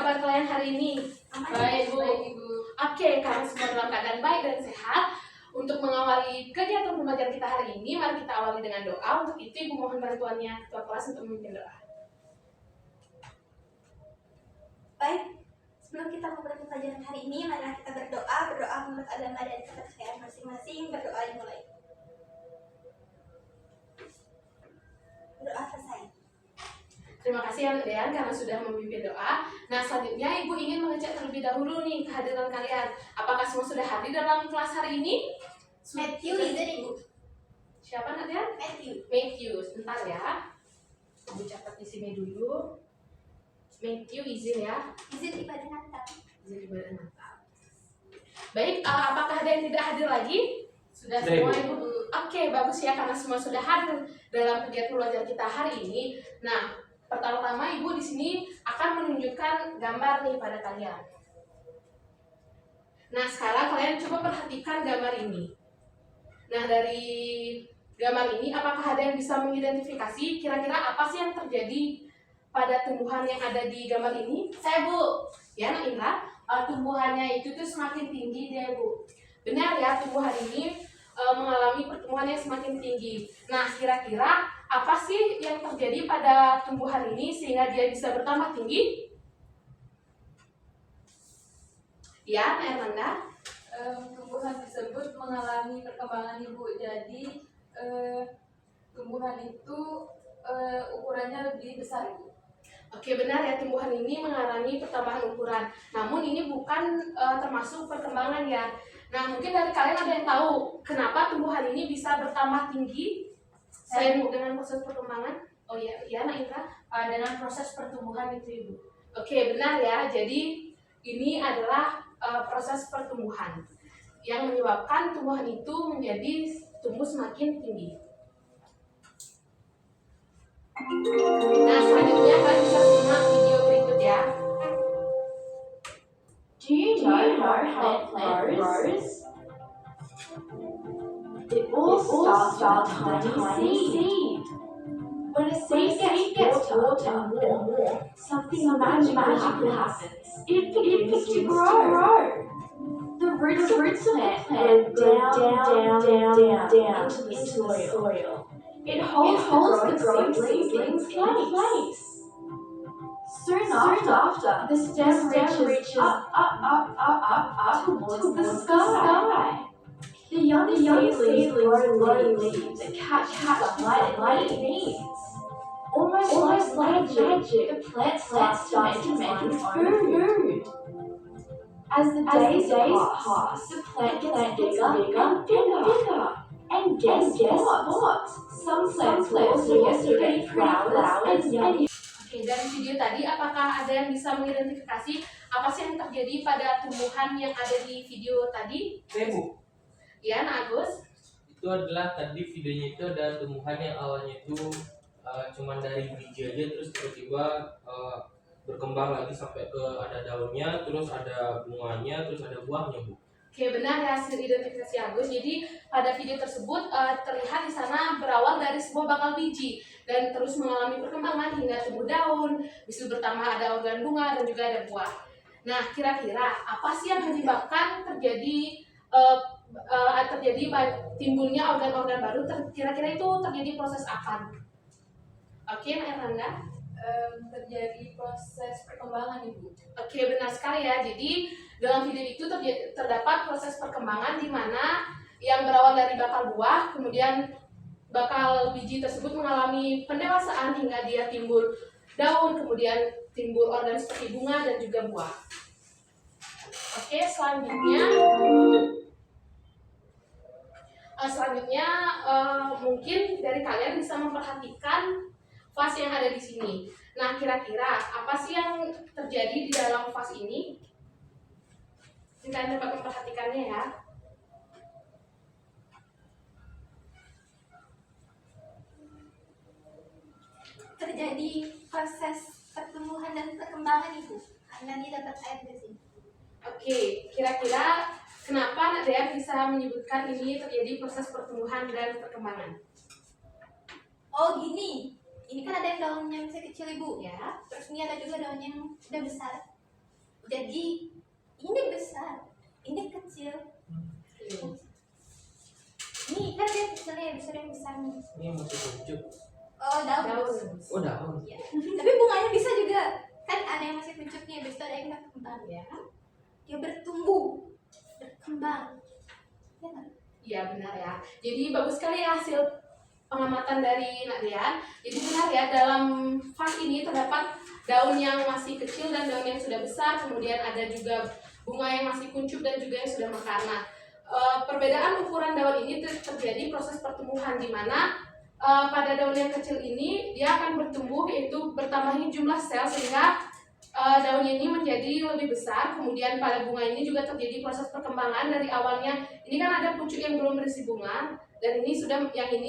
kabar kalian hari ini? Baik, Bu. Oke, karena semua dalam keadaan baik dan sehat, untuk mengawali kegiatan pembelajaran kita hari ini, mari kita awali dengan doa. Untuk itu, Ibu mohon bantuannya ketua kelas untuk memimpin doa. Baik, sebelum kita memulai pembelajaran hari ini, marilah kita berdoa menurut agama dan kepercayaan masing-masing. Berdoa dimulai. Berdoa selesai. Terima kasih ya Dean karena sudah memimpin doa. Nah selanjutnya Ibu ingin mengecek terlebih dahulu nih kehadiran kalian. Apakah semua sudah hadir dalam kelas hari ini? Matthew, izin Ibu. Siapa Nadia? Matthew, sebentar ya. Ibu catat di sini dulu. Matthew izin ya. Izin ibadah Natal. Izin ibadah Natal. Baik, apakah ada yang tidak hadir lagi? Sudah semua Ibu. Oke, bagus ya karena semua sudah hadir dalam kegiatan belajar kita hari ini. Nah, pertama-tama Ibu di sini akan menunjukkan gambar nih pada kalian. Nah, sekarang kalian coba perhatikan gambar ini. Nah, dari gambar ini apakah ada yang bisa mengidentifikasi kira-kira apa sih yang terjadi pada tumbuhan yang ada di gambar ini? Saya, Bu. Ya, Nak Indra, Tumbuhannya itu tuh semakin tinggi deh, Bu. benar ya, tumbuhan ini mengalami pertumbuhan yang semakin tinggi. Nah, kira-kira apa sih yang terjadi pada tumbuhan ini sehingga dia bisa bertambah tinggi? Ya, Nak Erlanda? Tumbuhan tersebut mengalami perkembangan, Ibu. Jadi tumbuhan itu ukurannya lebih besar, Ibu. Oke, benar ya, tumbuhan ini mengalami pertambahan ukuran. Namun ini bukan termasuk perkembangan ya. Nah, mungkin dari kalian ada yang tahu kenapa tumbuhan ini bisa bertambah tinggi selain dengan proses perkembangan? Oh iya, Nak Indra? Dengan proses pertumbuhan itu, Ibu. Oke, benar ya. Jadi ini adalah proses pertumbuhan yang menyebabkan tumbuhan itu menjadi tumbuh semakin tinggi. Nah, selanjutnya kalian bisa simak video berikut ya. Do you know how plant grows? It all starts with a tiny seed. When a seed gets water and more, something magical happens. It begins to grow. The roots of the plant go down into the soil. It holds the growing seedlings in place. Soon after, the stem reaches up towards the sky. The young seedlings grow leaves that catch the light it needs. Almost like magic, the plant starts to make its food. As the days pass, the plant gets bigger and bigger. And guess what? Some plants also get flowers and Oke, dari video tadi apakah ada yang bisa mengidentifikasi apa sih yang terjadi pada tumbuhan yang ada di video tadi? Bu, Ya, Nak Agus? itu adalah tadi videonya itu ada tumbuhan yang awalnya itu cuman dari biji aja terus tiba-tiba berkembang lagi sampai ke ada daunnya, terus ada bunganya, terus ada buahnya, Bu. Oke, benar ya hasil identifikasi Agus. Jadi pada video tersebut terlihat di sana berawal dari sebuah bakal biji dan terus mengalami perkembangan hingga tumbuh daun, bisa bertambah ada organ bunga dan juga ada buah. Nah, kira-kira apa sih yang menyebabkan terjadi timbulnya organ-organ baru? Kira-kira itu terjadi proses apa? Oke, Nak Erlanda? terjadi proses perkembangan, Ibu. Oke, benar sekali ya. Jadi dalam video itu terdapat proses perkembangan di mana yang berawal dari bakal buah, kemudian bakal biji tersebut mengalami pendewasaan hingga dia timbul daun, kemudian timbul organ seperti bunga dan juga buah. Oke, selanjutnya mungkin dari kalian bisa memperhatikan vas yang ada di sini. Nah, kira-kira apa sih yang terjadi di dalam vas ini? Kalian dapat memperhatikannya ya. Terjadi proses pertumbuhan dan perkembangan, Ibu. Karena dia dapat air di sini. Oke, kira-kira kenapa Nak Dea bisa menyebutkan ini terjadi proses pertumbuhan dan perkembangan? Oh, gini. Ini kan ada yang daunnya masih kecil, Ibu. Ya. Terus ini ada juga daunnya yang udah besar. Jadi ini besar, ini kecil. Ini kan dia kecilnya, besar yang besar nih. Ini yang masih kuncup. Oh, daun. Oh, daun. Ya. Tapi bunganya bisa juga. Kan ada yang masih kuncupnya, bisa ada yang berkembang ya. Dia bertumbuh, berkembang. Ya kan? Iya benar ya. Jadi bagus sekali ya hasil pengamatan dari Nak Rian. Jadi benar ya, dalam vas ini terdapat daun yang masih kecil dan daun yang sudah besar. Kemudian ada juga bunga yang masih kuncup dan juga yang sudah mekar. Nah, perbedaan ukuran daun ini terjadi proses pertumbuhan di mana pada daun yang kecil ini dia akan bertumbuh, yaitu bertambahnya jumlah sel sehingga daunnya ini menjadi lebih besar. Kemudian pada bunga ini juga terjadi proses perkembangan dari awalnya. Ini kan ada pucuk yang belum berisi bunga dan ini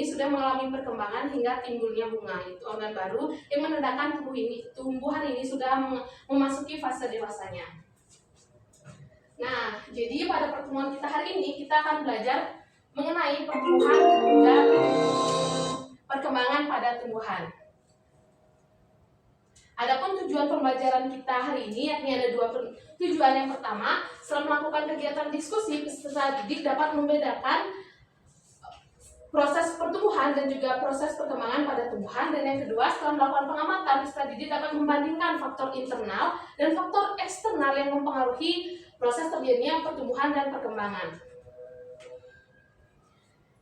sudah mengalami perkembangan hingga timbulnya bunga. Itu organ baru yang menandakan tumbuhan ini sudah memasuki fase dewasanya. Nah, jadi pada pertemuan kita hari ini kita akan belajar mengenai pertumbuhan dan perkembangan pada tumbuhan. Adapun tujuan pembelajaran kita hari ini yakni ada dua tujuan. Yang pertama, setelah melakukan kegiatan diskusi, peserta didik dapat membedakan proses pertumbuhan dan juga proses perkembangan pada tumbuhan. Dan yang kedua, setelah melakukan pengamatan, peserta didik dapat membandingkan faktor internal dan faktor eksternal yang mempengaruhi proses terjadinya pertumbuhan dan perkembangan.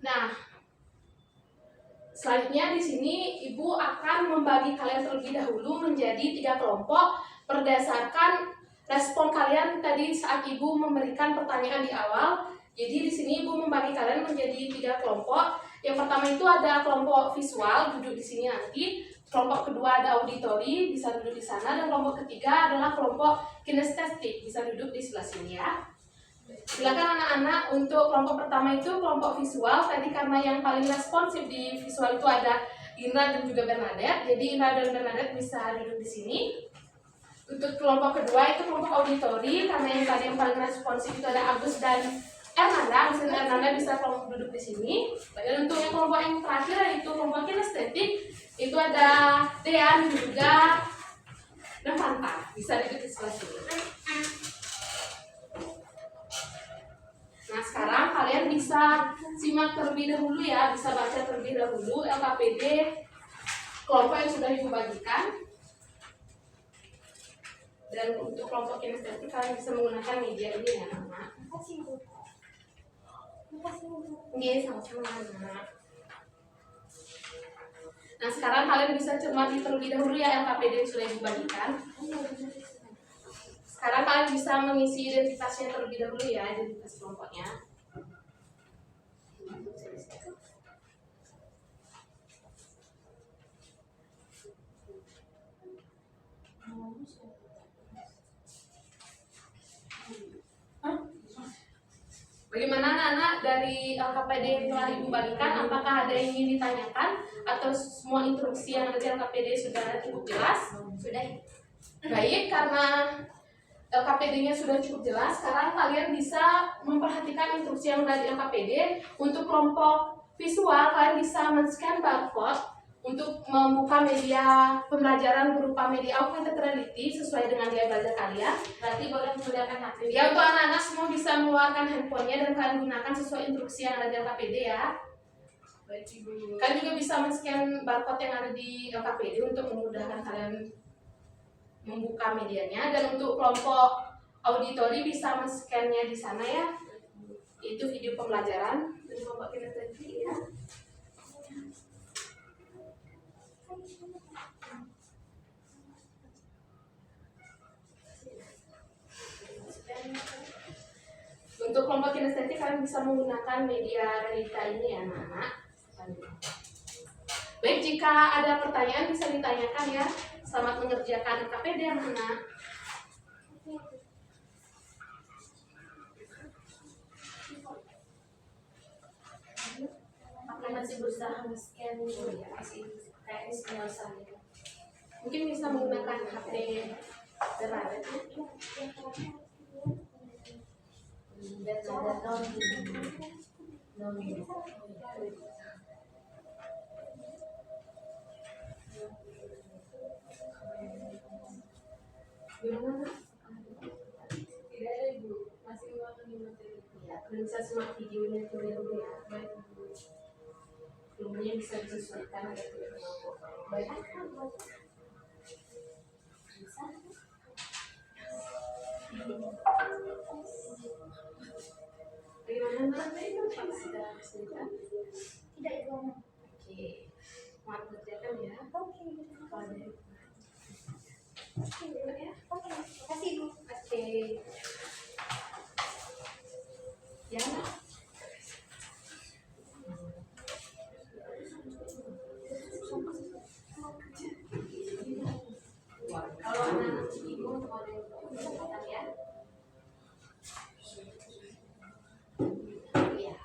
Nah, selanjutnya di sini Ibu akan membagi kalian terlebih dahulu menjadi 3 kelompok berdasarkan respon kalian tadi saat Ibu memberikan pertanyaan di awal. Jadi di sini Ibu membagi kalian menjadi 3 kelompok. Yang pertama itu ada kelompok visual, duduk di sini nanti. Kelompok kedua ada auditori, bisa duduk di sana. Dan kelompok ketiga adalah kelompok kinestetik, bisa duduk di sebelah sini ya. Silakan anak-anak, untuk kelompok pertama itu kelompok visual. Tadi karena yang paling responsif di visual itu ada Indra dan juga Bernadette. Jadi Indra dan Bernadette bisa duduk di sini. Untuk kelompok kedua itu kelompok auditori, karena yang tadi yang paling responsif itu ada Agus dan Ernanda. Misalnya Ernanda bisa duduk di sini. Dan untuk yang kelompok yang terakhir yaitu kelompok kinestetik, itu ada Dean dan juga Navanta, bisa duduk di sebelah sini. Nah, sekarang kalian bisa simak terlebih dahulu ya, bisa baca terlebih dahulu LKPD kelompok yang sudah Ibu bagikan. Dan untuk kelompok kinestetik kalian bisa menggunakan media ini ya, anak. Makasih Bu. Makasih Bu. Oke, sama-sama anak. Nah, sekarang kalian bisa cermati terlebih dahulu ya LKPD yang sudah Ibu bagikan. Sekarang kalian bisa mengisi identitasnya terlebih dahulu ya, identitas kelompoknya. Bagaimana anak-anak dari LKPD yang telah Ibu bagikan? Apakah ada yang ingin ditanyakan atau semua instruksi yang ada di LKPD sudah cukup jelas? Sudah. Baik, karena LKPD-nya sudah cukup jelas, sekarang kalian bisa memperhatikan instruksi yang ada di LKPD. Untuk kelompok visual, kalian bisa men-scan barcode untuk membuka media pembelajaran berupa media augmented reality sesuai dengan gaya belajar kalian. Berarti boleh menggunakan HP. Ya, untuk anak-anak semua bisa mengeluarkan handphonenya dan kalian gunakan sesuai instruksi yang ada di LKPD ya. Kalian juga bisa men-scan barcode yang ada di LKPD untuk memudahkan kalian membuka medianya. Dan untuk kelompok auditori bisa men-scan-nya di sana ya. Itu video pembelajaran dari kelompok kinestetik ya. Untuk kelompok kinestetik kalian bisa menggunakan media realita ini ya anak-anak. Baik, jika ada pertanyaan bisa ditanyakan ya. Selamat mengerjakan KPD anak-anak. Aku masih berusaha nge-scan ya, masih kayak ini Mungkin bisa menggunakan HP Bernadette. Gimana? bisa simak videonya dulu ya. Baik. Filmnya bisa disesuaikan ada tidak mampu. Baik. Bisa. Bagaimana Mbak? Sudah kesulitan? Tidak itu. Oke. Maaf kerjakan ya. Oke. Kalau ada Ya. Oke. Makasih Bu. oke. Ya. Kalau anak ibu mau ada yang kesempatan ya. Iya.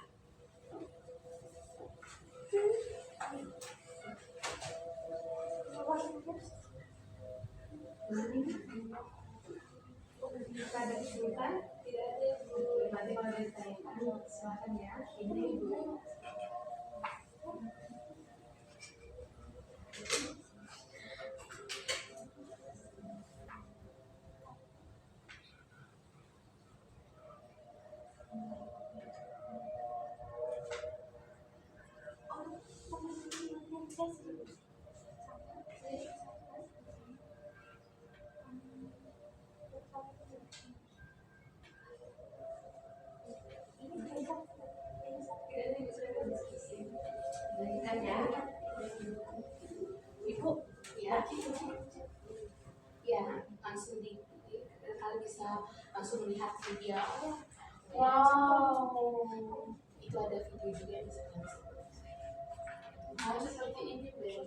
Jika ada kesulitan, tidak ada yang berarti kalau ada ditanyakan, silakan ya. Ini ibu. Lanjutkan ya. Ibu, ya. Ya, langsung kalian bisa langsung melihat video. Wow. Itu ada video juga bisa langsung. Harus seperti ini benar.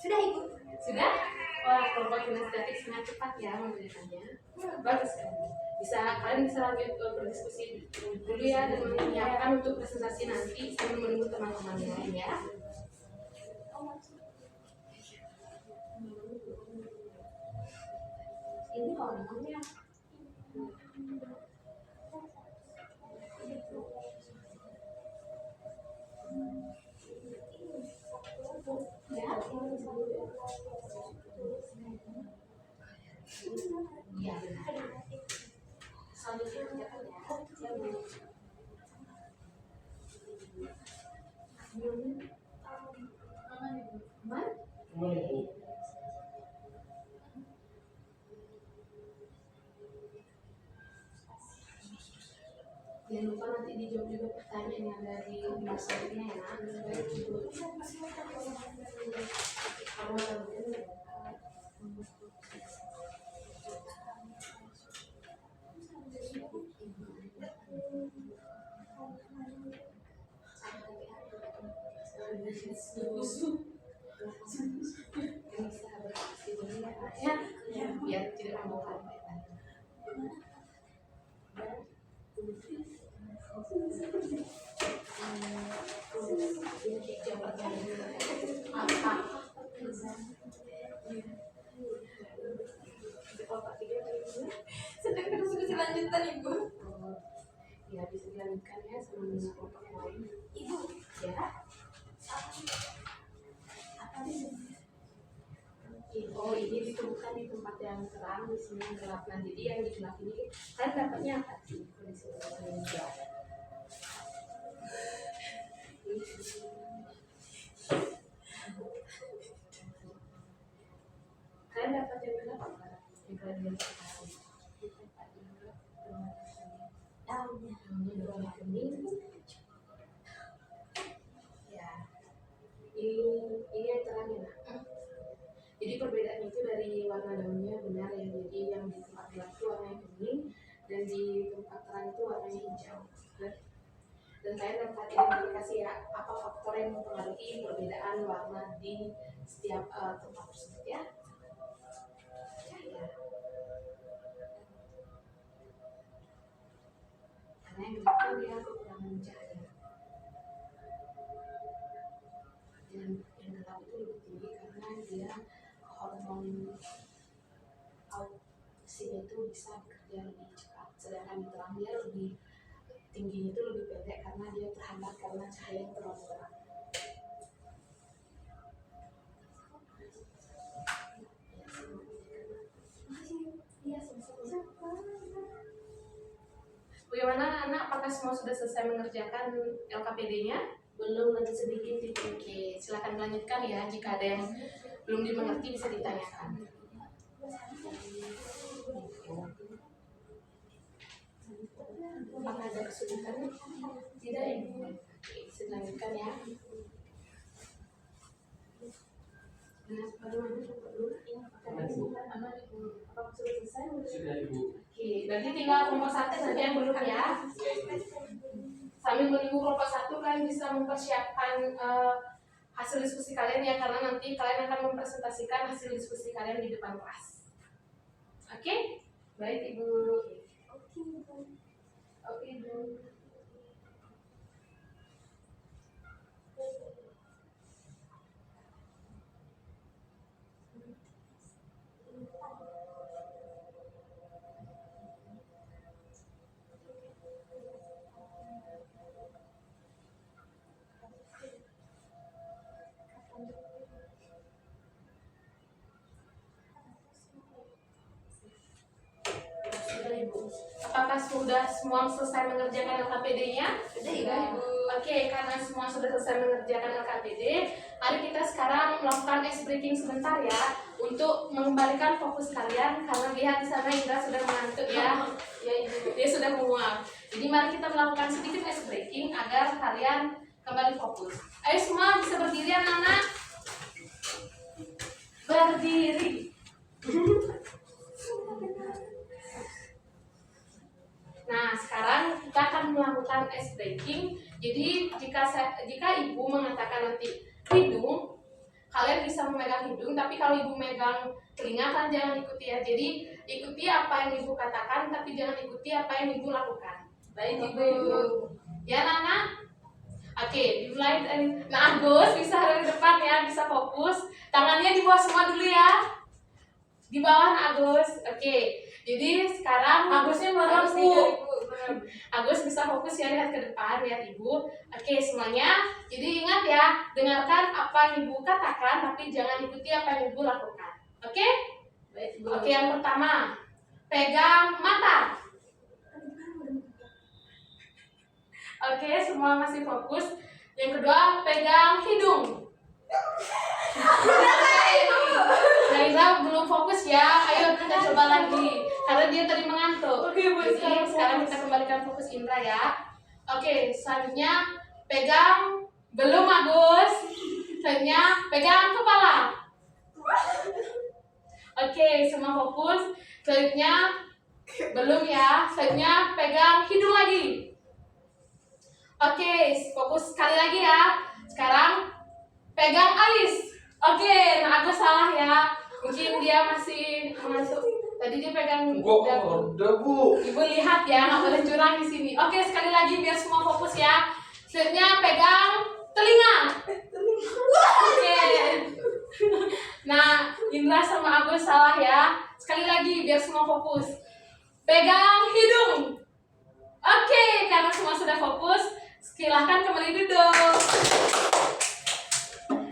Sudah Ibu. Sudah? Wah, kelompok kinestetik sangat cepat ya memberikannya. Bagus sekali. Kalian bisa lanjut berdiskusi dulu ya dan menyiapkan untuk presentasi nanti sambil menunggu teman-teman lain ya. Ini kalau namanya ya. Iya benar. Selanjutnya kerjakan ya. Aman? Jangan lupa nanti dijawab juga pertanyaan yang dari Mas Sofinya ya. Kamu ya, biar tidak membawa Sedang diskusi lanjutan Ibu. ya bisa dilanjutkan ya sama kelompok yang lain. Ibu. Ya. Oh ini ditemukan di tempat yang terang di sini yang gelap. Nah jadi yang di gelap ini kan dapatnya apa sih kondisi yang gelap? Kalian dapat yang gelap apa? Yang kalian lihat daunnya berwarna kuning. Ya, ini yang terang ya. Jadi perbedaannya itu dari warna daunnya benar ya. Jadi yang di tempat gelap itu warnanya kuning dan di tempat terang itu warnanya hijau. Dan kalian dapat identifikasi ya apa faktor yang mempengaruhi perbedaan warna di setiap tempat tersebut ya. Cahaya. Karena yang gelap kan dia kekurangan cahaya. Dan yang gelap itu lebih tinggi karena dia hormon auxin itu bisa bekerja lebih cepat, sedangkan di terang dia lebih tingginya itu lebih pendek karena dia terhambat karena cahaya yang terlalu terang. bagaimana anak? Apakah semua sudah selesai mengerjakan LKPD-nya? Belum, lagi sedikit itu. Oke, silakan melanjutkan ya. Jika ada yang belum dimengerti bisa ditanyakan. Apakah ada kesulitan? Tidak ya? Oke, bisa dilanjutkan ya. Nah, bagaimana? Apakah sudah selesai? Sudah Ibu. Oke, berarti tinggal kelompok 1 saja yang belum ya. Sambil menunggu kelompok 1, kalian bisa mempersiapkan hasil diskusi kalian ya, karena nanti kalian akan mempresentasikan hasil diskusi kalian di depan kelas. Oke? Baik Ibu. Oke Ibu. Sudah Ibu. Apakah sudah semua selesai mengerjakan LKPD-nya? Sudah Ibu. Oke, karena semua sudah selesai mengerjakan LKPD, mari kita sekarang melakukan ice breaking sebentar ya, untuk mengembalikan fokus kalian, karena lihat di sana Indra sudah mengantuk ya. Ya Ibu, dia sudah menguap. Jadi mari kita melakukan sedikit ice breaking agar kalian kembali fokus. Ayo semua bisa berdiri anak-anak. Berdiri. Nah, sekarang kita akan melakukan ice breaking. Jadi jika ibu mengatakan nanti hidung, kalian bisa memegang hidung, tapi kalau ibu megang telinga kan jangan ikuti ya. Jadi ikuti apa yang ibu katakan, tapi jangan ikuti apa yang ibu lakukan. Baik Ibu. Ya Nana? Oke, dimulai dari Agus, bisa dari depan ya, bisa fokus. Tangannya di bawah semua dulu ya. Di bawah Agus. Oke. Jadi sekarang Agusnya merem Bu. Agus bisa fokus ya, lihat ke depan, lihat Ibu. Oke semuanya. Jadi ingat ya, dengarkan apa yang Ibu katakan, tapi jangan ikuti apa yang Ibu lakukan. Oke? Baik, Bu. Oke, yang pertama, pegang mata. Oke, semua masih fokus. Yang kedua, pegang hidung. Naila belum fokus ya. Ayo kita coba lagi, karena dia tadi mengantuk. Oke, Bu, Jadi sekarang kita kembalikan fokus Indra ya. Oke, selanjutnya pegang, belum Agus. Selanjutnya pegang kepala. Oke, semua fokus. Selanjutnya belum ya. Selanjutnya pegang hidung lagi. Oke, fokus sekali lagi ya. Sekarang pegang alis. Oke, nah Agus salah ya. Mungkin dia masih mengantuk. Tadi dia pegang dagu. Udah Bu. Ibu lihat ya, nggak boleh curang di sini. Oke, sekali lagi biar semua fokus ya. Selanjutnya pegang telinga. Oke. Nah, Indra sama Agus salah ya. Sekali lagi biar semua fokus. Pegang hidung. Oke, karena semua sudah fokus, silahkan kembali duduk.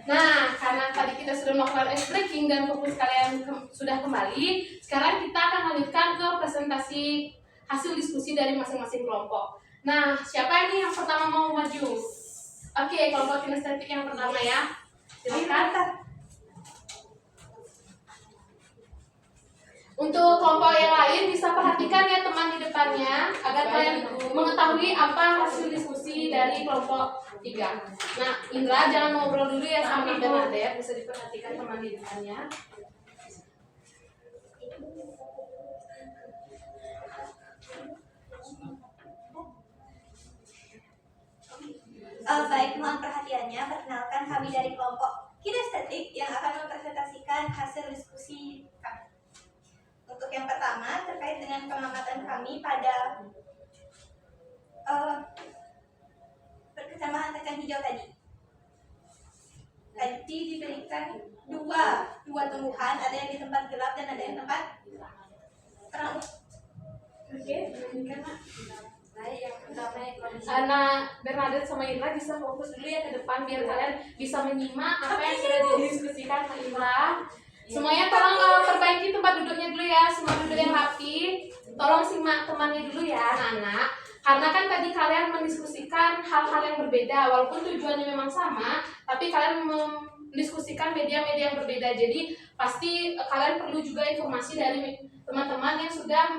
Nah, karena tadi kita sudah melakukan ice breaking dan fokus kalian sudah kembali, sekarang kita akan lanjutkan ke presentasi hasil diskusi dari masing-masing kelompok. Nah, siapa ini yang pertama mau maju? Oke, kelompok kinestetik yang pertama ya. Silakan. Untuk kelompok yang lain bisa perhatikan ya teman di depannya agar kalian mengetahui apa hasil diskusi dari kelompok 3. Nah, Indra jangan ngobrol dulu ya sama Bernadette, bisa diperhatikan teman di depannya. Baik, mohon perhatiannya. Perkenalkan kami dari kelompok kinestetik yang akan mempresentasikan hasil diskusi kami. Untuk yang pertama, terkait dengan pengamatan kami pada perkecamatan kacang hijau tadi. Tadi diberikan dua tumbuhan, ada yang di tempat gelap dan ada yang tempat terang. Oke, karena Baik, yang pertama Anak Bernadette sama Indra bisa fokus dulu ya ke depan biar kalian bisa menyimak apa yang sudah didiskusikan sama Indra. Semuanya tolong perbaiki tempat duduknya dulu ya, semua duduk yang rapi. Tolong simak temannya dulu ya anak-anak. Karena kan tadi kalian mendiskusikan hal-hal yang berbeda, walaupun tujuannya memang sama, tapi kalian mendiskusikan media-media yang berbeda. Jadi pasti kalian perlu juga informasi dari teman-teman yang sudah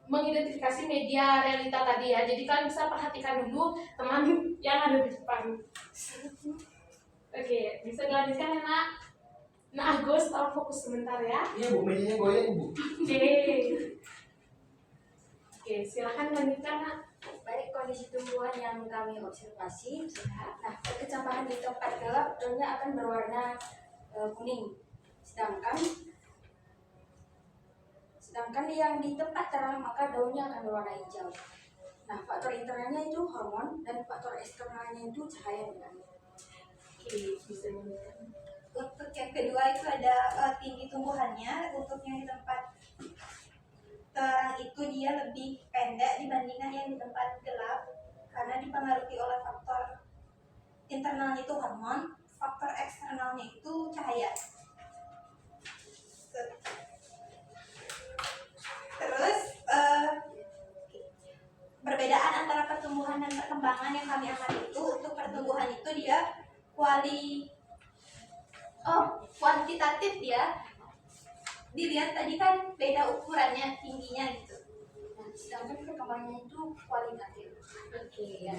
mengidentifikasi media realita tadi ya. Jadi kalian bisa perhatikan dulu teman yang ada di depan. Oke, bisa dilanjutkan ya nak? Nah Agus, tolong fokus sebentar ya. Iya Bu, mejanya goyang Bu. Oke, silakan lanjutkan nak. Baik, kondisi tumbuhan yang kami observasi, nah berkecambahan di tempat gelap daunnya akan berwarna kuning, sedangkan yang di tempat terang maka daunnya akan berwarna hijau. Nah, faktor internalnya itu hormon dan faktor eksternalnya itu cahaya dan air. Oke, bisa lanjutkan. Untuk yang kedua itu ada tinggi tumbuhannya. Untuk yang di tempat terang itu dia lebih pendek dibandingkan yang di tempat gelap karena dipengaruhi oleh faktor internalnya itu hormon, faktor eksternalnya itu cahaya. Terus perbedaan antara pertumbuhan dan perkembangan yang kami amati itu, untuk pertumbuhan itu dia kuantitatif ya. Dilihat tadi kan beda ukurannya, tingginya gitu. Nah, sedangkan perkembangannya itu kualitatif. Oke, ya.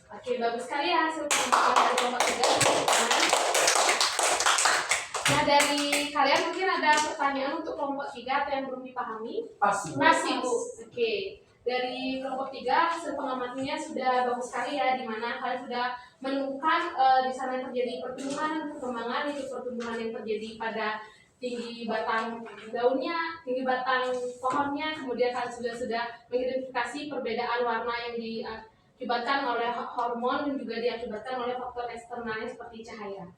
Oke, bagus sekali ya hasil pengembangan dari kelompok 3. Nah, dari kalian mungkin ada pertanyaan untuk kelompok 3 atau yang belum dipahami? Pasti. Masih, Bu. Oke. Dari kelompok 3 hasil pengamatannya sudah bagus sekali ya, di mana kalian sudah menemukan di sana terjadi pertumbuhan dan perkembangan, itu pertumbuhan yang terjadi pada tinggi batang daunnya, tinggi batang pohonnya, kemudian kalian sudah mengidentifikasi perbedaan warna yang diakibatkan oleh hormon dan juga diakibatkan oleh faktor eksternalnya seperti cahaya.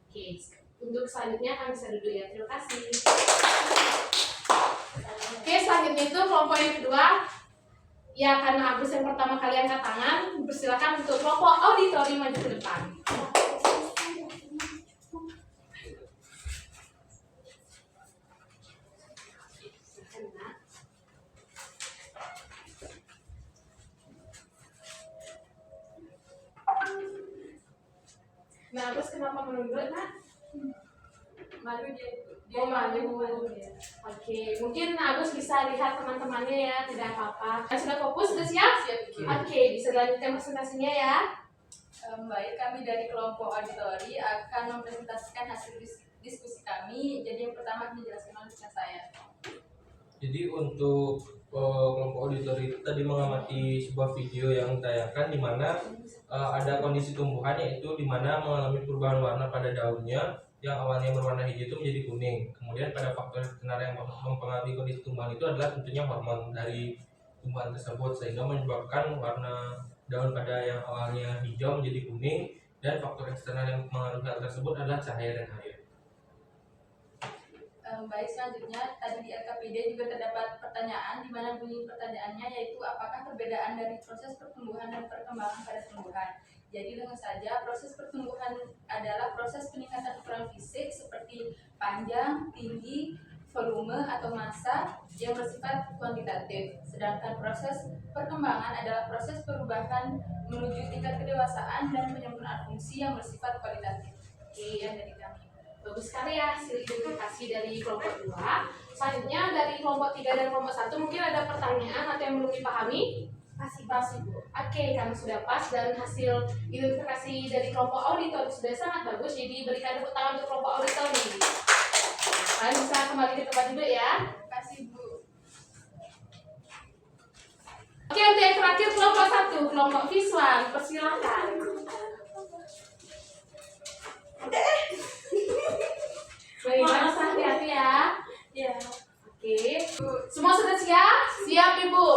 Oke, untuk selanjutnya kami bisa duduk ya. Terima kasih. Oke, selanjutnya itu kelompok yang kedua. Ya, karena Agus yang pertama kali angkat tangan, persilakan untuk kelompok auditori maju ke depan. Nah, Agus kenapa menunduk, nak? Malu dia Malu. Oke, mungkin Agus bisa lihat teman-temannya ya, tidak apa-apa. Sudah fokus, sudah siap? Oke, bisa lanjutkan presentasinya ya. Baik, kami dari kelompok auditori akan mempresentasikan hasil diskusi kami. Jadi yang pertama dijelaskan oleh saya. Jadi untuk kelompok auditori itu tadi mengamati sebuah video yang ditayangkan di mana ada kondisi tumbuhan yaitu di mana mengalami perubahan warna pada daunnya yang awalnya berwarna hijau itu menjadi kuning. Kemudian pada faktor eksternal yang mempengaruhi kondisi tumbuhan itu adalah tentunya hormon dari tumbuhan tersebut sehingga menyebabkan warna daun pada yang awalnya hijau menjadi kuning, dan faktor eksternal yang mempengaruhi hal tersebut adalah cahaya dan air. Baik, selanjutnya tadi di LKPD juga terdapat pertanyaan di mana bunyi pertanyaannya yaitu apakah perbedaan dari proses pertumbuhan dan perkembangan pada tumbuhan. Jadi dengan saja proses pertumbuhan adalah proses peningkatan ukuran fisik seperti panjang, tinggi, volume atau massa yang bersifat kuantitatif. Sedangkan proses perkembangan adalah proses perubahan menuju tingkat kedewasaan dan penyempurnaan fungsi yang bersifat kualitatif. Oke, yang dari kami. Bagus sekali ya hasil identifikasi dari kelompok 2. Selanjutnya dari kelompok 3 dan kelompok 1 mungkin ada pertanyaan atau yang belum dipahami? Pasti Bu. Oke, karena sudah pas dan hasil identifikasi dari kelompok auditor sudah sangat bagus, jadi berikan tepuk tangan untuk kelompok auditor nih. Kalian bisa kembali ke tempat duduk ya. Kasih Bu. Oke, untuk yang terakhir kelompok 1, kelompok visual, persilakan. Baik, hati-hati ya. Ya. Oke, semua sudah siap? Siap Ibu.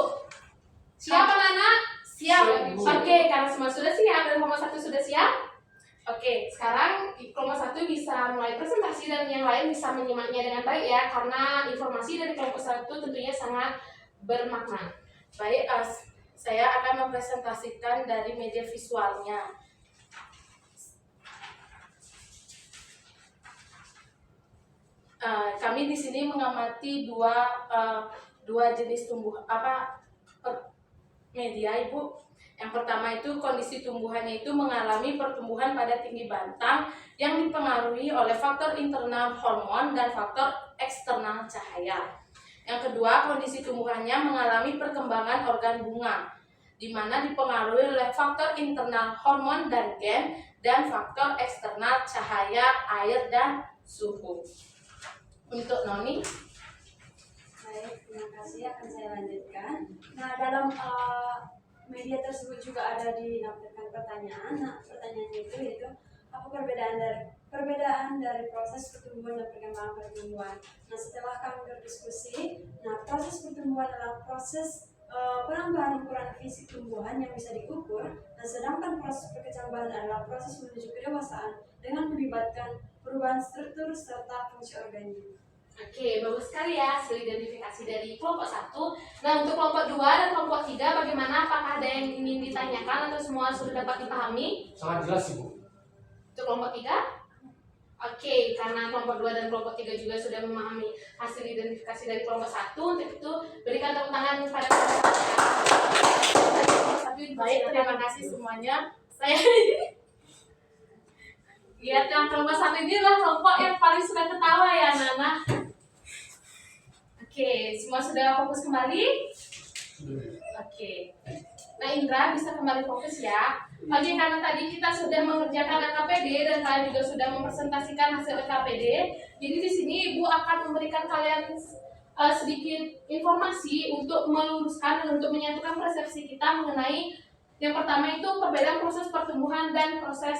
Siap anak-anak? Siap. Oke, karena semua sudah siap dan kelompok 1 sudah siap. Oke, sekarang kelompok 1 bisa mulai presentasi dan yang lain bisa menyimaknya dengan baik ya, karena informasi dari kelompok 1 tentunya sangat bermakna. Baik, saya akan mempresentasikan dari media visualnya. kami di sini mengamati dua jenis media, Ibu. Yang pertama itu kondisi tumbuhannya itu mengalami pertumbuhan pada tinggi batang yang dipengaruhi oleh faktor internal hormon dan faktor eksternal cahaya. Yang kedua, kondisi tumbuhannya mengalami perkembangan organ bunga, di mana dipengaruhi oleh faktor internal hormon dan gen, dan faktor eksternal cahaya, air, dan suhu. Untuk Noni, Baik, terima kasih. Akan saya lanjutkan. Nah, dalam media tersebut juga ada dinampilkan pertanyaan. Nah, pertanyaannya itu yaitu apa perbedaan dari proses pertumbuhan dan perkembangan pertumbuhan. Nah, setelah kami berdiskusi, proses pertumbuhan adalah proses penambahan ukuran fisik tumbuhan yang bisa diukur. Nah, sedangkan proses perkecambahan adalah proses menuju kedewasaan dengan melibatkan perubahan struktur serta fungsi organisme. Oke, bagus sekali ya hasil identifikasi dari kelompok 1. Nah, untuk kelompok 2 dan kelompok 3 bagaimana? Apakah ada yang ingin ditanyakan atau semua sudah dapat dipahami? Sangat jelas, Ibu. Untuk kelompok 3? Oke, karena kelompok 2 dan kelompok 3 juga sudah memahami hasil identifikasi dari kelompok 1, untuk itu berikan tepuk tangan kepada kelompok 1. baik, terima kasih semuanya. Saya Lihat yang kelompok 1 ini adalah kelompok yang paling suka ketawa ya, Nana. Oke, semua sudah fokus kembali? Oke. Nah, Indra bisa kembali fokus ya. Oke, karena tadi kita sudah mengerjakan LKPD dan kalian juga sudah mempresentasikan hasil LKPD. Jadi di sini Ibu akan memberikan kalian sedikit informasi untuk meluruskan dan untuk menyatukan persepsi kita mengenai yang pertama itu perbedaan proses pertumbuhan dan proses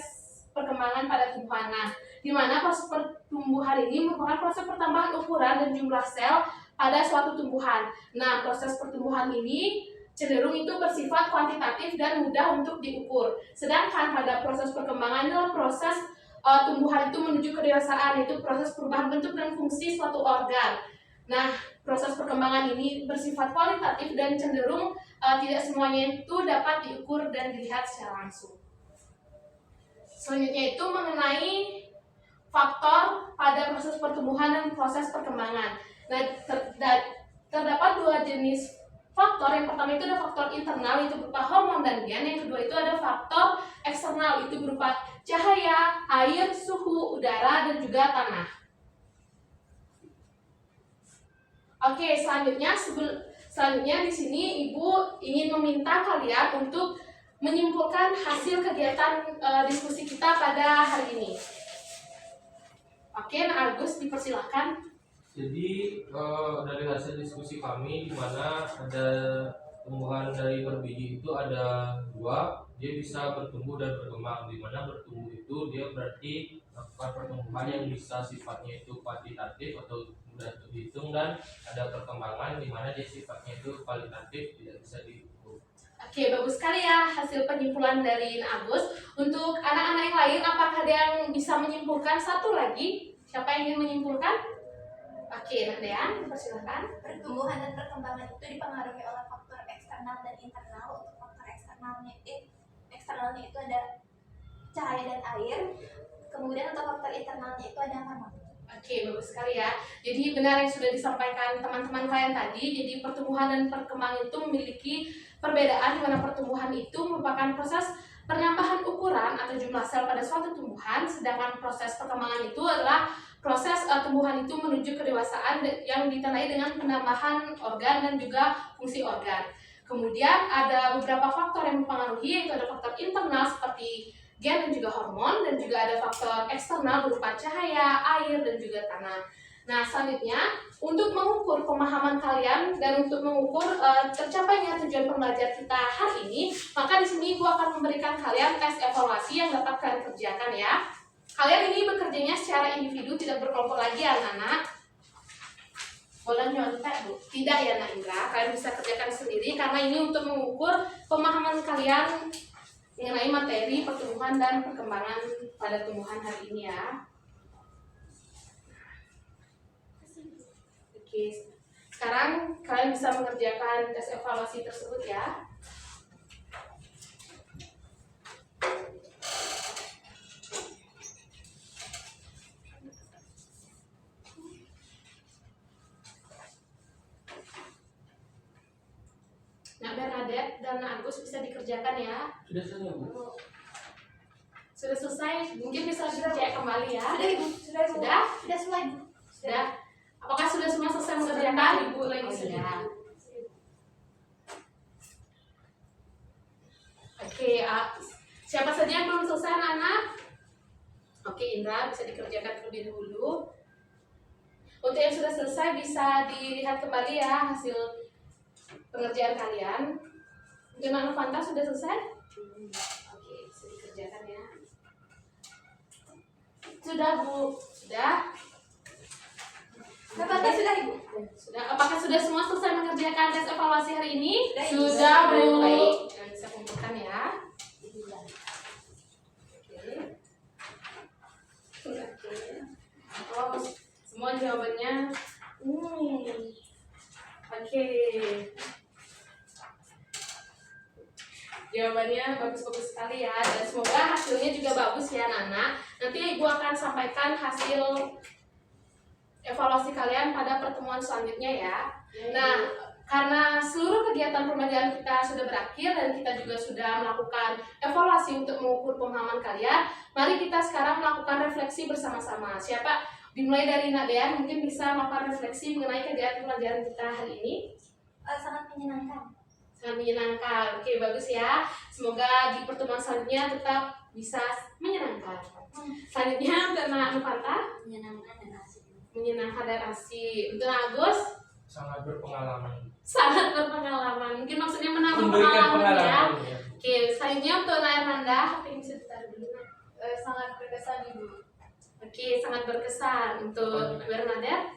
perkembangan pada tumbuhan. Nah, di mana proses pertumbuhan ini merupakan proses pertambahan ukuran dan jumlah sel pada suatu tumbuhan. Nah, proses pertumbuhan ini cenderung itu bersifat kuantitatif dan mudah untuk diukur. Sedangkan pada proses perkembangan adalah proses tumbuhan itu menuju kedewasaan, yaitu proses perubahan bentuk dan fungsi suatu organ. Nah, proses perkembangan ini bersifat kualitatif dan cenderung tidak semuanya itu dapat diukur dan dilihat secara langsung. Selanjutnya itu mengenai faktor pada proses pertumbuhan dan proses perkembangan. Nah, terdapat dua jenis faktor. Yang pertama itu ada faktor internal, itu berupa hormon dan gen. Yang kedua itu ada faktor eksternal, itu berupa cahaya, air, suhu, udara, dan juga tanah. Oke, selanjutnya di sini Ibu ingin meminta kalian untuk menyimpulkan hasil kegiatan diskusi kita pada hari ini. Oke, nah Agus dipersilahkan. Jadi dari hasil diskusi kami, di mana ada tumbuhan dari berbiji itu ada dua, dia bisa bertumbuh dan berkembang. Di mana bertumbuh itu dia berarti melakukan pertumbuhan yang bisa sifatnya itu kuantitatif atau mudah untuk dihitung, dan ada perkembangan di mana dia sifatnya itu kualitatif, tidak bisa diukur. Oke, bagus sekali ya hasil penyimpulan dari Agus. Untuk anak-anak yang lain, apakah ada yang bisa menyimpulkan satu lagi? Siapa yang ingin menyimpulkan? Oke, Dean, persilahkan. Pertumbuhan dan perkembangan itu dipengaruhi oleh faktor eksternal dan internal. Untuk faktor eksternalnya itu ada cahaya dan air. Kemudian untuk faktor internalnya itu ada hormon. Oke, bagus sekali ya. Jadi benar yang sudah disampaikan teman-teman kalian tadi. Jadi pertumbuhan dan perkembangan itu memiliki perbedaan, di mana pertumbuhan itu merupakan proses penambahan ukuran atau jumlah sel pada suatu tumbuhan, sedangkan proses perkembangan itu adalah proses tumbuhan itu menuju kedewasaan yang ditandai dengan penambahan organ dan juga fungsi organ. Kemudian ada beberapa faktor yang mempengaruhi, yaitu ada faktor internal seperti gen dan juga hormon, dan juga ada faktor eksternal berupa cahaya, air, dan juga tanah. Nah, selanjutnya untuk mengukur pemahaman kalian dan untuk mengukur tercapainya tujuan pembelajaran kita hari ini, maka di sini Ibu akan memberikan kalian tes evaluasi yang dapat kalian kerjakan ya. Kalian ini bekerjanya secara individu, tidak berkelompok lagi ya anak-anak. Boleh nyontek Bu? Tidak ya Nak Indra, kalian bisa kerjakan sendiri karena ini untuk mengukur pemahaman kalian mengenai materi pertumbuhan dan perkembangan pada tumbuhan hari ini ya. Oke, sekarang kalian bisa mengerjakan tes evaluasi tersebut ya. Nak Bernadette dan Nak Agus bisa dikerjakan ya. Sudah selesai, Bu. Sudah selesai, mungkin bisa dicek kembali ya. Sudah Ibu, sudah Ibu. Sudah? Sudah semua Ibu. Sudah. Apakah sudah semua selesai mengerjakan? Ibu lagi Oh, sedih. sudah. Oke, siapa saja yang belum selesai anak-anak? Oke, Indra bisa dikerjakan terlebih dahulu. Untuk yang sudah selesai bisa dilihat kembali ya hasil pengerjaan kalian. Mungkin Anak Fanta sudah selesai? Oke, bisa dikerjakan ya. Sudah Bu, sudah. Kapan sudah Ibu? Sudah. Apakah sudah semua selesai mengerjakan tes evaluasi hari ini? Sudah, Bu. Ibu. Baik, yang bisa kumpulkan ya. Oke. Oh, semua jawabannya. Oke. Jawabannya bagus-bagus sekali ya, dan semoga hasilnya juga bagus ya Nana. Nanti Ibu akan sampaikan hasil evaluasi kalian pada pertemuan selanjutnya ya. Nah, karena seluruh kegiatan pembelajaran kita sudah berakhir dan kita juga sudah melakukan evaluasi untuk mengukur pemahaman kalian, mari kita sekarang melakukan refleksi bersama-sama. Siapa? Dimulai dari Nadean, mungkin bisa melakukan refleksi mengenai kegiatan pembelajaran kita hari ini. Sangat menyenangkan. Sangat menyenangkan. Oke, bagus ya. Semoga di pertemuan selanjutnya tetap bisa menyenangkan. Selanjutnya untuk Nak Nufanta, Menyenangkan dan asik. menyenangkan dan asik. Untuk Agus, Sangat berpengalaman. sangat berpengalaman. Mungkin maksudnya menambah Memberikan pengalaman ya. pengalaman ya. Oke, selanjutnya untuk Nak Hernanda, apa yang bisa ditaruh dulu Nak? Sangat berkesan Ibu. Oke, sangat berkesan. Untuk Bernadette,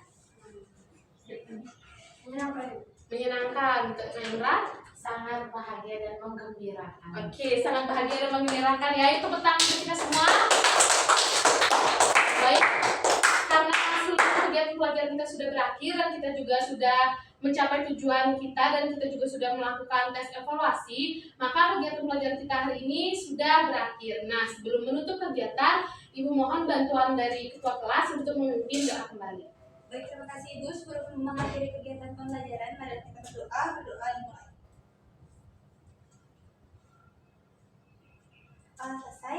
Menyenangkan. menyenangkan. Untuk Nendra, Sangat bahagia dan menggembirakan. oke, sangat bahagia dan menggembirakan ya. Itu petang untuk kita semua. Baik, karena seluruh kegiatan pelajaran kita sudah berakhir dan kita juga sudah mencapai tujuan kita dan kita juga sudah melakukan tes evaluasi, maka kegiatan pelajaran kita hari ini sudah berakhir. Nah, sebelum menutup kegiatan, Ibu mohon bantuan dari ketua kelas untuk memimpin doa kembali. Baik, terima kasih Ibu. Sebelum mengakhiri kegiatan pembelajaran, mari kita berdoa. Berdoa dimulai. Selesai.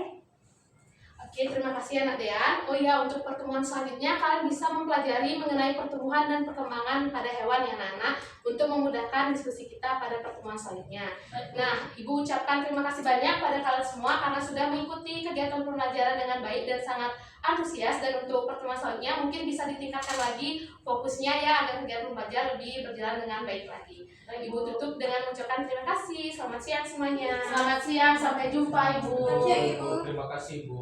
Oke, terima kasih Anak Dean. Oh iya, untuk pertemuan selanjutnya kalian bisa mempelajari mengenai pertumbuhan dan perkembangan pada hewan ya Nana, untuk memudahkan diskusi kita pada pertemuan selanjutnya. Nah, Ibu ucapkan terima kasih banyak pada kalian semua karena sudah mengikuti kegiatan pembelajaran dengan baik dan sangat antusias, dan untuk pertemuan selanjutnya mungkin bisa ditingkatkan lagi fokusnya ya agar kegiatan belajar lebih berjalan dengan baik lagi. Ibu tutup dengan mengucapkan terima kasih. Selamat siang semuanya. Selamat siang, sampai jumpa Ibu. Selamat siang, Ibu. Terima kasih, Bu.